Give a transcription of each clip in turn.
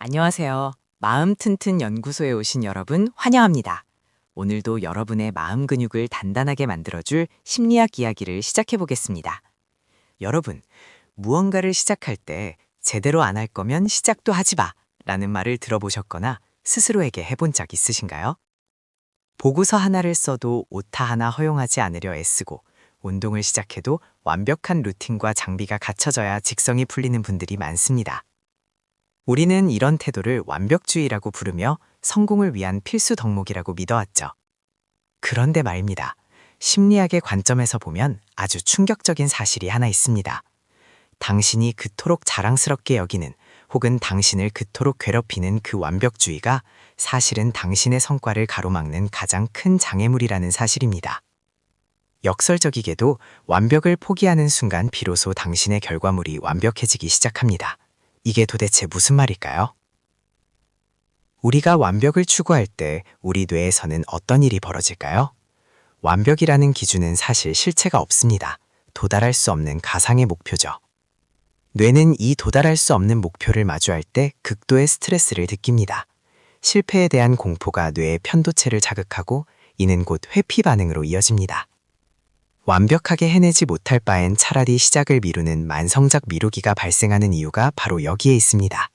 안녕하세요. 마음 튼튼 연구소에 오신 여러분 환영합니다. 오늘도 여러분의 마음 근육을 단단하게 만들어줄 심리학 이야기를 시작해 보겠습니다. 여러분, 무언가를 시작할 때 제대로 안 할 거면 시작도 하지 마 라는 말을 들어보셨거나 스스로에게 해본 적 있으신가요? 보고서 하나를 써도 오타 하나 허용하지 않으려 애쓰고 운동을 시작해도 완벽한 루틴과 장비가 갖춰져야 직성이 풀리는 분들이 많습니다. 우리는 이런 태도를 완벽주의라고 부르며 성공을 위한 필수 덕목이라고 믿어왔죠. 그런데 말입니다. 심리학의 관점에서 보면 아주 충격적인 사실이 하나 있습니다. 당신이 그토록 자랑스럽게 여기는 혹은 당신을 그토록 괴롭히는 그 완벽주의가 사실은 당신의 성과를 가로막는 가장 큰 장애물이라는 사실입니다. 역설적이게도 완벽을 포기하는 순간 비로소 당신의 결과물이 완벽해지기 시작합니다. 이게 도대체 무슨 말일까요? 우리가 완벽을 추구할 때 우리 뇌에서는 어떤 일이 벌어질까요? 완벽이라는 기준은 사실 실체가 없습니다. 도달할 수 없는 가상의 목표죠. 뇌는 이 도달할 수 없는 목표를 마주할 때 극도의 스트레스를 느낍니다. 실패에 대한 공포가 뇌의 편도체를 자극하고 이는 곧 회피 반응으로 이어집니다. 완벽하게 해내지 못할 바엔 차라리 시작을 미루는 만성적 미루기가 발생하는 이유가 바로 여기에 있습니다.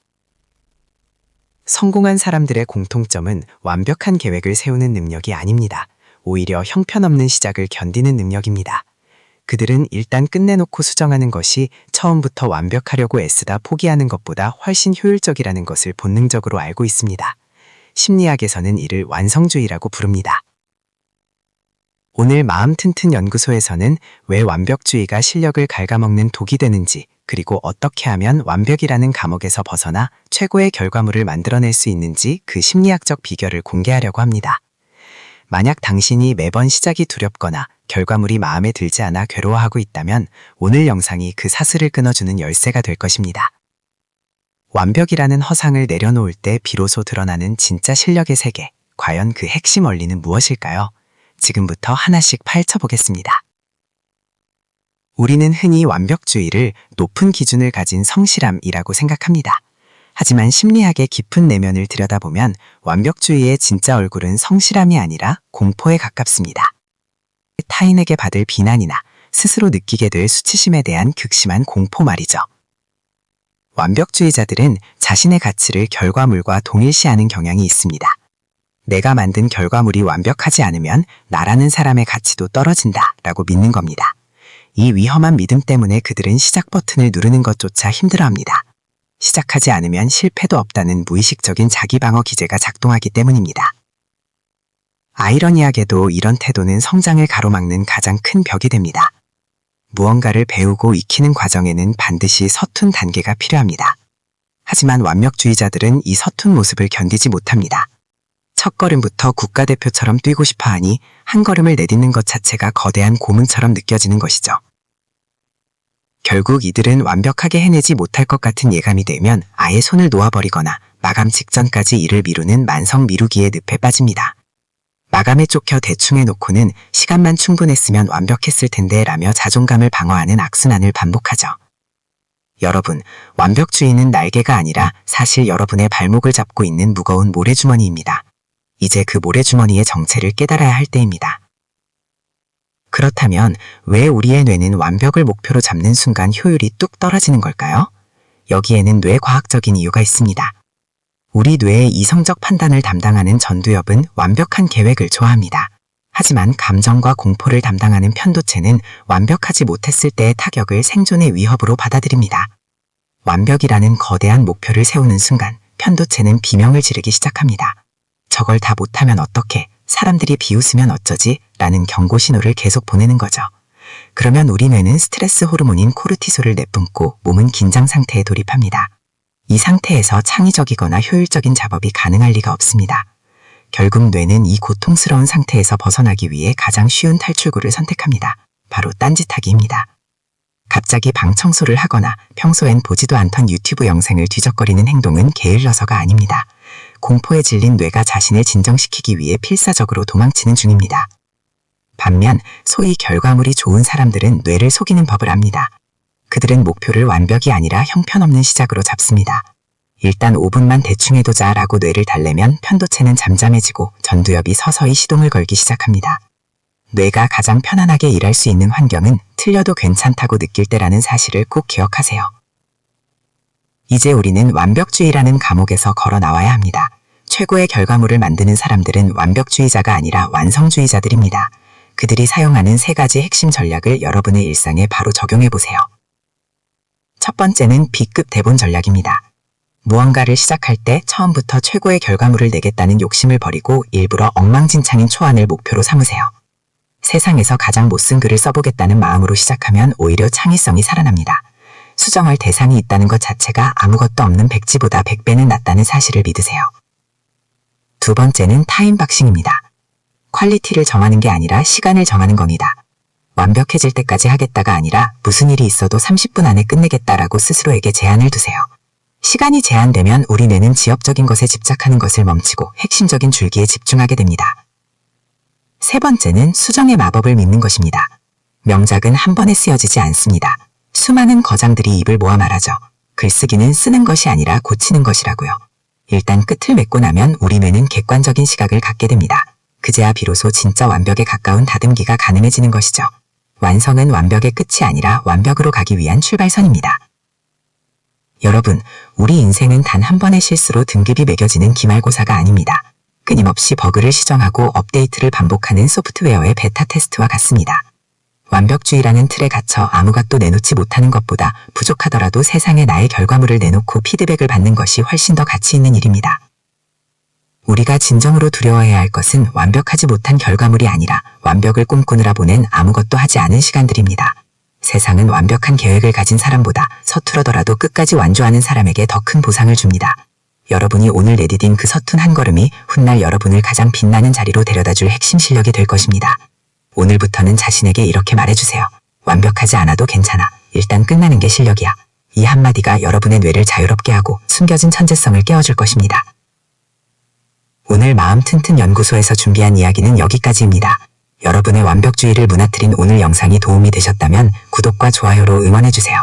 성공한 사람들의 공통점은 완벽한 계획을 세우는 능력이 아닙니다. 오히려 형편없는 시작을 견디는 능력입니다. 그들은 일단 끝내놓고 수정하는 것이 처음부터 완벽하려고 애쓰다 포기하는 것보다 훨씬 효율적이라는 것을 본능적으로 알고 있습니다. 심리학에서는 이를 완성주의라고 부릅니다. 오늘 마음 튼튼 연구소에서는 왜 완벽주의가 실력을 갉아먹는 독이 되는지, 그리고 어떻게 하면 완벽이라는 감옥에서 벗어나 최고의 결과물을 만들어낼 수 있는지 그 심리학적 비결을 공개하려고 합니다. 만약 당신이 매번 시작이 두렵거나 결과물이 마음에 들지 않아 괴로워하고 있다면 오늘 영상이 그 사슬을 끊어주는 열쇠가 될 것입니다. 완벽이라는 허상을 내려놓을 때 비로소 드러나는 진짜 실력의 세계, 과연 그 핵심 원리는 무엇일까요? 지금부터 하나씩 파헤쳐보겠습니다. 우리는 흔히 완벽주의를 높은 기준을 가진 성실함이라고 생각합니다. 하지만 심리학의 깊은 내면을 들여다보면 완벽주의의 진짜 얼굴은 성실함이 아니라 공포에 가깝습니다. 타인에게 받을 비난이나 스스로 느끼게 될 수치심에 대한 극심한 공포 말이죠. 완벽주의자들은 자신의 가치를 결과물과 동일시하는 경향이 있습니다. 내가 만든 결과물이 완벽하지 않으면 나라는 사람의 가치도 떨어진다 라고 믿는 겁니다. 이 위험한 믿음 때문에 그들은 시작 버튼을 누르는 것조차 힘들어합니다. 시작하지 않으면 실패도 없다는 무의식적인 자기방어 기제가 작동하기 때문입니다. 아이러니하게도 이런 태도는 성장을 가로막는 가장 큰 벽이 됩니다. 무언가를 배우고 익히는 과정에는 반드시 서툰 단계가 필요합니다. 하지만 완벽주의자들은 이 서툰 모습을 견디지 못합니다. 첫 걸음부터 국가대표처럼 뛰고 싶어 하니 한 걸음을 내딛는 것 자체가 거대한 고문처럼 느껴지는 것이죠. 결국 이들은 완벽하게 해내지 못할 것 같은 예감이 들면 아예 손을 놓아버리거나 마감 직전까지 일을 미루는 만성 미루기의 늪에 빠집니다. 마감에 쫓겨 대충 해놓고는 시간만 충분했으면 완벽했을 텐데 라며 자존감을 방어하는 악순환을 반복하죠. 여러분, 완벽주의는 날개가 아니라 사실 여러분의 발목을 잡고 있는 무거운 모래주머니입니다. 이제 그 모래주머니의 정체를 깨달아야 할 때입니다. 그렇다면 왜 우리의 뇌는 완벽을 목표로 잡는 순간 효율이 뚝 떨어지는 걸까요? 여기에는 뇌과학적인 이유가 있습니다. 우리 뇌의 이성적 판단을 담당하는 전두엽은 완벽한 계획을 좋아합니다. 하지만 감정과 공포를 담당하는 편도체는 완벽하지 못했을 때의 타격을 생존의 위협으로 받아들입니다. 완벽이라는 거대한 목표를 세우는 순간 편도체는 비명을 지르기 시작합니다. 저걸 다 못하면 어떡해? 사람들이 비웃으면 어쩌지? 라는 경고 신호를 계속 보내는 거죠. 그러면 우리 뇌는 스트레스 호르몬인 코르티솔을 내뿜고 몸은 긴장 상태에 돌입합니다. 이 상태에서 창의적이거나 효율적인 작업이 가능할 리가 없습니다. 결국 뇌는 이 고통스러운 상태에서 벗어나기 위해 가장 쉬운 탈출구를 선택합니다. 바로 딴짓하기입니다. 갑자기 방 청소를 하거나 평소엔 보지도 않던 유튜브 영상을 뒤적거리는 행동은 게을러서가 아닙니다. 공포에 질린 뇌가 자신을 진정시키기 위해 필사적으로 도망치는 중입니다. 반면 소위 결과물이 좋은 사람들은 뇌를 속이는 법을 압니다. 그들은 목표를 완벽이 아니라 형편없는 시작으로 잡습니다. 일단 5분만 대충 해도자라고 뇌를 달래면 편도체는 잠잠해지고 전두엽이 서서히 시동을 걸기 시작합니다. 뇌가 가장 편안하게 일할 수 있는 환경은 틀려도 괜찮다고 느낄 때라는 사실을 꼭 기억하세요. 이제 우리는 완벽주의라는 감옥에서 걸어 나와야 합니다. 최고의 결과물을 만드는 사람들은 완벽주의자가 아니라 완성주의자들입니다. 그들이 사용하는 3가지 핵심 전략을 여러분의 일상에 바로 적용해 보세요. 첫 번째는 B급 대본 전략입니다. 무언가를 시작할 때 처음부터 최고의 결과물을 내겠다는 욕심을 버리고 일부러 엉망진창인 초안을 목표로 삼으세요. 세상에서 가장 못쓴 글을 써보겠다는 마음으로 시작하면 오히려 창의성이 살아납니다. 수정할 대상이 있다는 것 자체가 아무것도 없는 백지보다 100배는 낫다는 사실을 믿으세요. 두 번째는 타임박싱입니다. 퀄리티를 정하는 게 아니라 시간을 정하는 겁니다. 완벽해질 때까지 하겠다가 아니라 무슨 일이 있어도 30분 안에 끝내겠다라고 스스로에게 제한을 두세요. 시간이 제한되면 우리 뇌는 지엽적인 것에 집착하는 것을 멈추고 핵심적인 줄기에 집중하게 됩니다. 세 번째는 수정의 마법을 믿는 것입니다. 명작은 한 번에 쓰여지지 않습니다. 수많은 거장들이 입을 모아 말하죠. 글쓰기는 쓰는 것이 아니라 고치는 것이라고요. 일단 끝을 맺고 나면 우리 뇌는 객관적인 시각을 갖게 됩니다. 그제야 비로소 진짜 완벽에 가까운 다듬기가 가능해지는 것이죠. 완성은 완벽의 끝이 아니라 완벽으로 가기 위한 출발선입니다. 여러분, 우리 인생은 단 한 번의 실수로 등급이 매겨지는 기말고사가 아닙니다. 끊임없이 버그를 시정하고 업데이트를 반복하는 소프트웨어의 베타 테스트와 같습니다. 완벽주의라는 틀에 갇혀 아무것도 내놓지 못하는 것보다 부족하더라도 세상에 나의 결과물을 내놓고 피드백을 받는 것이 훨씬 더 가치 있는 일입니다. 우리가 진정으로 두려워해야 할 것은 완벽하지 못한 결과물이 아니라 완벽을 꿈꾸느라 보낸 아무것도 하지 않은 시간들입니다. 세상은 완벽한 계획을 가진 사람보다 서투르더라도 끝까지 완주하는 사람에게 더 큰 보상을 줍니다. 여러분이 오늘 내디딘 그 서툰 한 걸음이 훗날 여러분을 가장 빛나는 자리로 데려다줄 핵심 실력이 될 것입니다. 오늘부터는 자신에게 이렇게 말해주세요. 완벽하지 않아도 괜찮아. 일단 끝나는 게 실력이야. 이 한마디가 여러분의 뇌를 자유롭게 하고 숨겨진 천재성을 깨워줄 것입니다. 오늘 마음 튼튼 연구소에서 준비한 이야기는 여기까지입니다. 여러분의 완벽주의를 무너뜨린 오늘 영상이 도움이 되셨다면 구독과 좋아요로 응원해주세요.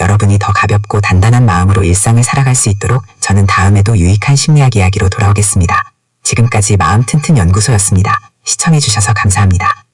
여러분이 더 가볍고 단단한 마음으로 일상을 살아갈 수 있도록 저는 다음에도 유익한 심리학 이야기로 돌아오겠습니다. 지금까지 마음 튼튼 연구소였습니다. 시청해주셔서 감사합니다.